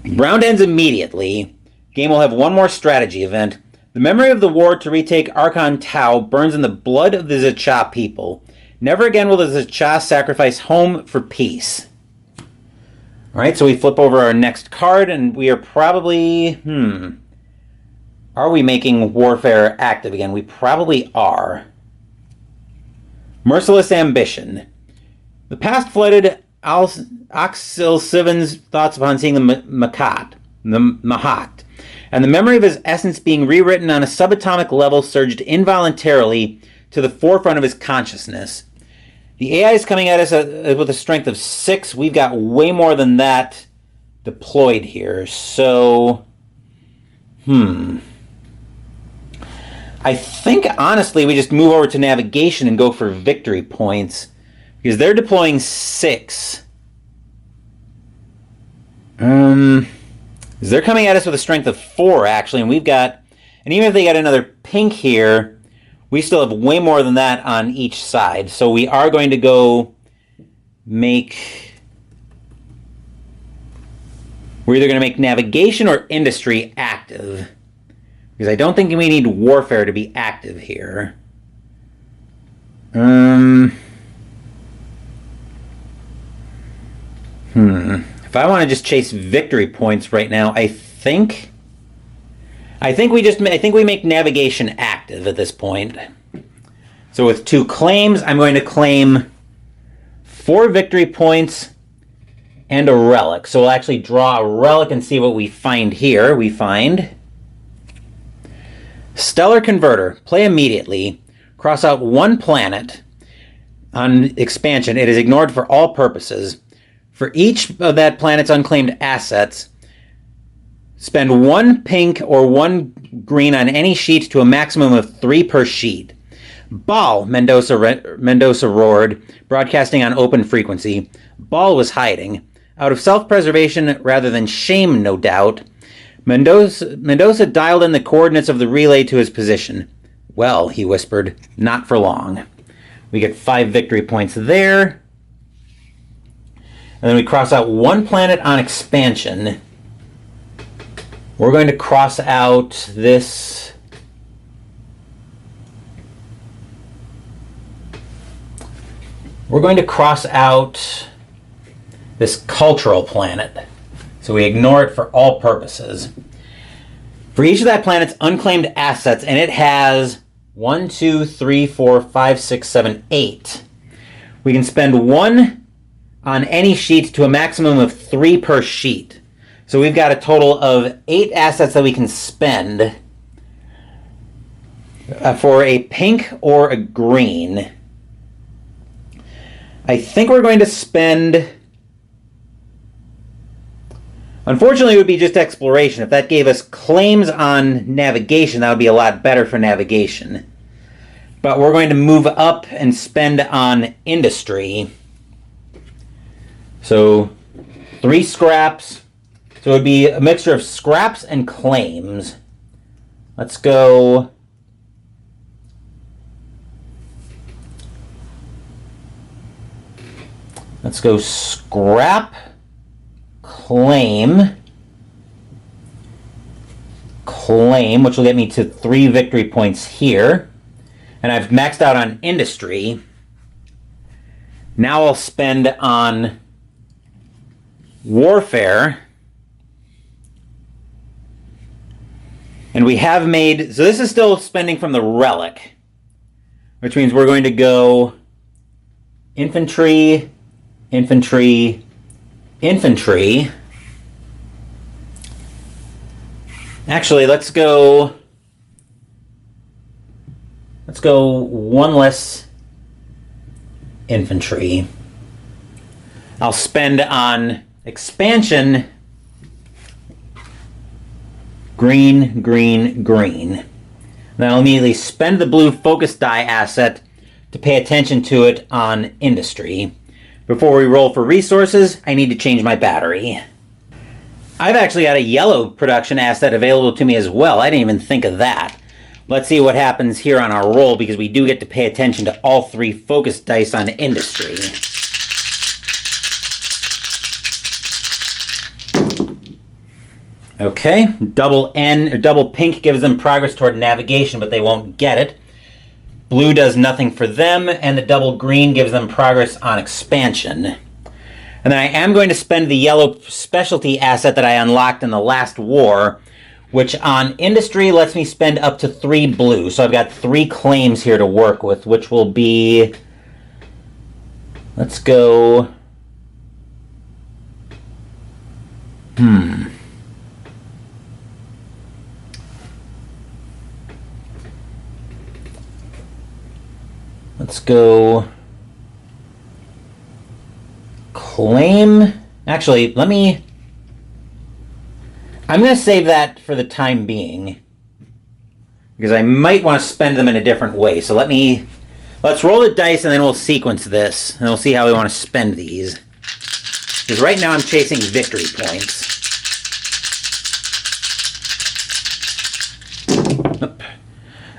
Round ends immediately. Game will have one more strategy event. The memory of the war to retake Archon Tau burns in the blood of the Zcha people. Never again will the Zcha sacrifice home for peace. Alright, so we flip over our next card, and we are probably... Are we making Warfare active again? We probably are. Merciless Ambition. The past flooded Axel Sivan's thoughts upon seeing the Mahat, and the memory of his essence being rewritten on a subatomic level surged involuntarily to the forefront of his consciousness. The AI is coming at us with a strength of 6. We've got way more than that deployed here, so... I think, honestly, we just move over to navigation and go for victory points. Because they're deploying 6. They're coming at us with a strength of 4, actually, and we've got... And even if they got another pink here, we still have way more than that on each side. So we are going to go make... We're either going to make navigation or industry active. Because I don't think we need Warfare to be active here. If I want to just chase victory points right now, I think we make navigation active at this point. So with 2 claims, I'm going to claim 4 victory points and a relic. So we'll actually draw a relic and see what we find here. We find Stellar Converter. Play immediately. Cross out 1 planet. on expansion, it is ignored for all purposes. For each of that planet's unclaimed assets, spend 1 pink or 1 green on any sheet to a maximum of 3 per sheet. Ball, Mendoza roared, broadcasting on open frequency. Ball was hiding. Out of self-preservation rather than shame, no doubt. Mendoza dialed in the coordinates of the relay to his position. Well, he whispered, not for long. We get 5 victory points there. And then we cross out 1 planet on expansion. We're going to cross out this... We're going to cross out this cultural planet. So we ignore it for all purposes. For each of that planet's unclaimed assets, and it has 1, 2, 3, 4, 5, 6, 7, 8. We can spend 1 on any sheet to a maximum of 3 per sheet. So we've got a total of 8 assets that we can spend for a pink or a green. I think we're going to spend... Unfortunately, it would be just exploration. If that gave us claims on navigation, that would be a lot better for navigation. But we're going to move up and spend on industry. So 3 scraps. So it would be a mixture of scraps and claims. Let's go... Let's go scrap, claim, which will get me to 3 victory points here. And I've maxed out on industry. Now I'll spend on warfare. And we have made... So this is still spending from the relic, which means we're going to go infantry... Infantry. Actually, let's go 1 less infantry. I'll spend on expansion green. Then I'll immediately spend the blue focus die asset to pay attention to it on industry. Before we roll for resources, I need to change my battery. I've actually got a yellow production asset available to me as well. I didn't even think of that. Let's see what happens here on our roll, because we do get to pay attention to all 3 focus dice on industry. Okay, double N or double pink gives them progress toward navigation, but they won't get it. Blue does nothing for them, and the double green gives them progress on expansion. And then I am going to spend the yellow specialty asset that I unlocked in the last war, which on industry lets me spend up to 3 blue. So I've got 3 claims here to work with, which will be... Let's go... Let's go claim. Actually, I'm going to save that for the time being, because I might want to spend them in a different way. So let's roll the dice and then we'll sequence this, and we'll see how we want to spend these. Because right now I'm chasing victory points.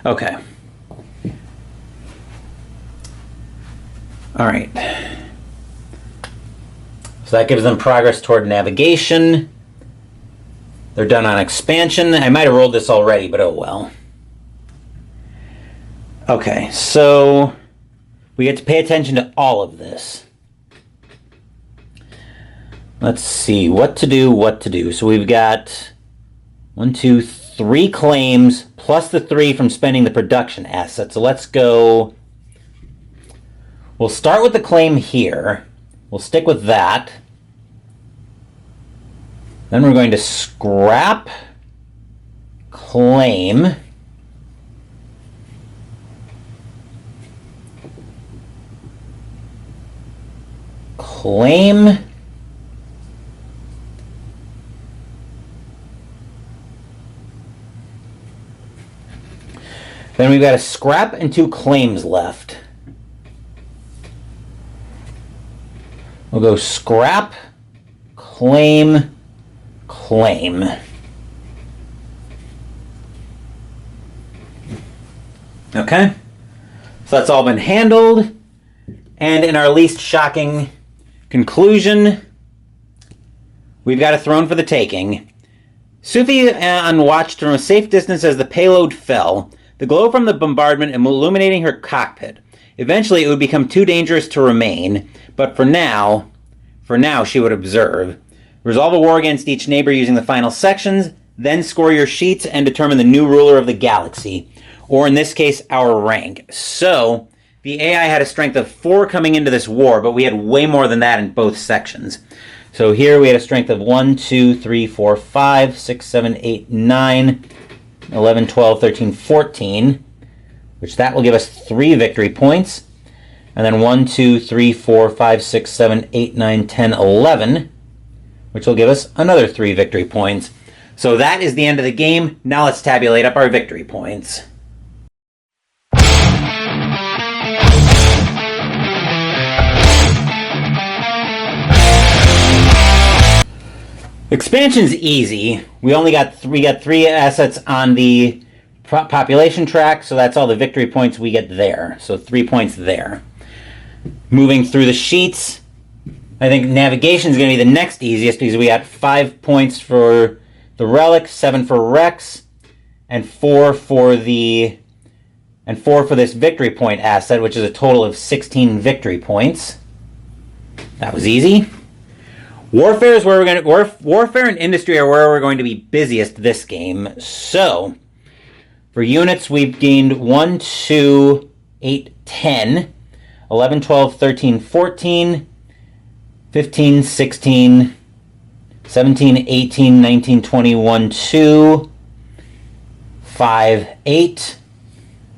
Okay. All right. So that gives them progress toward navigation. They're done on expansion. I might have rolled this already, but oh well. Okay, so we get to pay attention to all of this. Let's see what to do. So we've got 1, 2, 3 claims plus the 3 from spending the production asset. So let's go. We'll start with the claim here. We'll stick with that. Then we're going to scrap, claim, claim. Then we've got a scrap and 2 claims left. We'll go scrap, claim, claim. Okay, so that's all been handled. And in our least shocking conclusion, we've got a throne for the taking. Sufi watched from a safe distance as the payload fell, the glow from the bombardment illuminating her cockpit. Eventually, it would become too dangerous to remain, but for now, she would observe. Resolve a war against each neighbor using the final sections, then score your sheets and determine the new ruler of the galaxy, or in this case, our rank. So, the AI had a strength of 4 coming into this war, but we had way more than that in both sections. So here we had a strength of 1, 2, 3, 4, 5, 6, 7, 8, 9, 11, 12, 13, 14, which that will give us 3 victory points. And then 1, 2, 3, 4, 5, 6, 7, 8, 9, 10, 11, which will give us another 3 victory points. So that is the end of the game. Now let's tabulate up our victory points. Expansion's easy. We got 3 assets on the population track, so that's all the victory points we get there. So 3 points there. Moving through the sheets, I think navigation is going to be the next easiest because we got 5 points for the relic, 7 for Rex, and 4 for this victory point asset, which is a total of 16 victory points. That was easy. Warfare is where warfare and industry are where we're going to be busiest this game. So, for units, we've gained 1, 2, 8, 10, 11, 12, 13, 14, 15, 16, 17, 18, 19, 21, 2, 5, 8.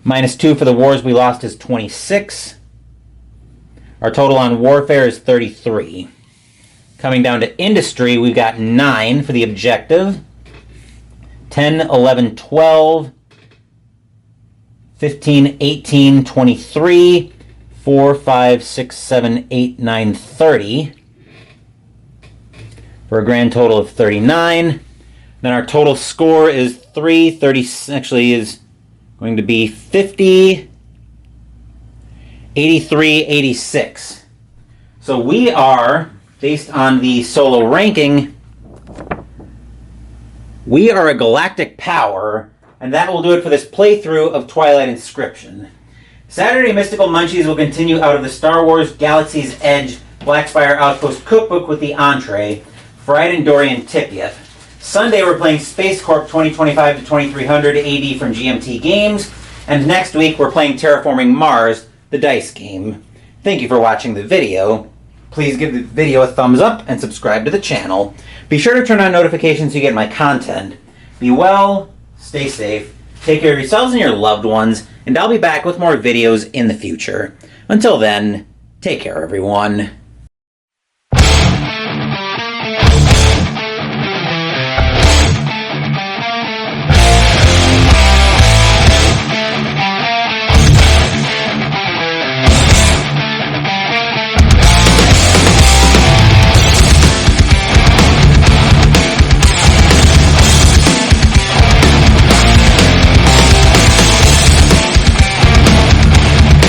Minus 2 for the wars we lost is 26. Our total on warfare is 33. Coming down to industry, we've got 9 for the objective. 10, 11, 12, 15, 18, 23, 4, 5, 6, 7, 8, 9, 30. For a grand total of 39. Then our total score is 30, actually is going to be 50, 83, 86. So we are, based on the solo ranking, we are a galactic power, and that will do it for this playthrough of Twilight Inscription. Saturday Mystical Munchies will continue out of the Star Wars Galaxy's Edge Blackspire Outpost Cookbook with the entree, Fried and Dorian Tipyeth. Sunday we're playing Space Corp 2025 to 2300 AD from GMT Games, and next week we're playing Terraforming Mars, the dice game. Thank you for watching the video. Please give the video a thumbs up and subscribe to the channel. Be sure to turn on notifications so you get my content. Be well, stay safe, take care of yourselves and your loved ones, and I'll be back with more videos in the future. Until then, take care everyone.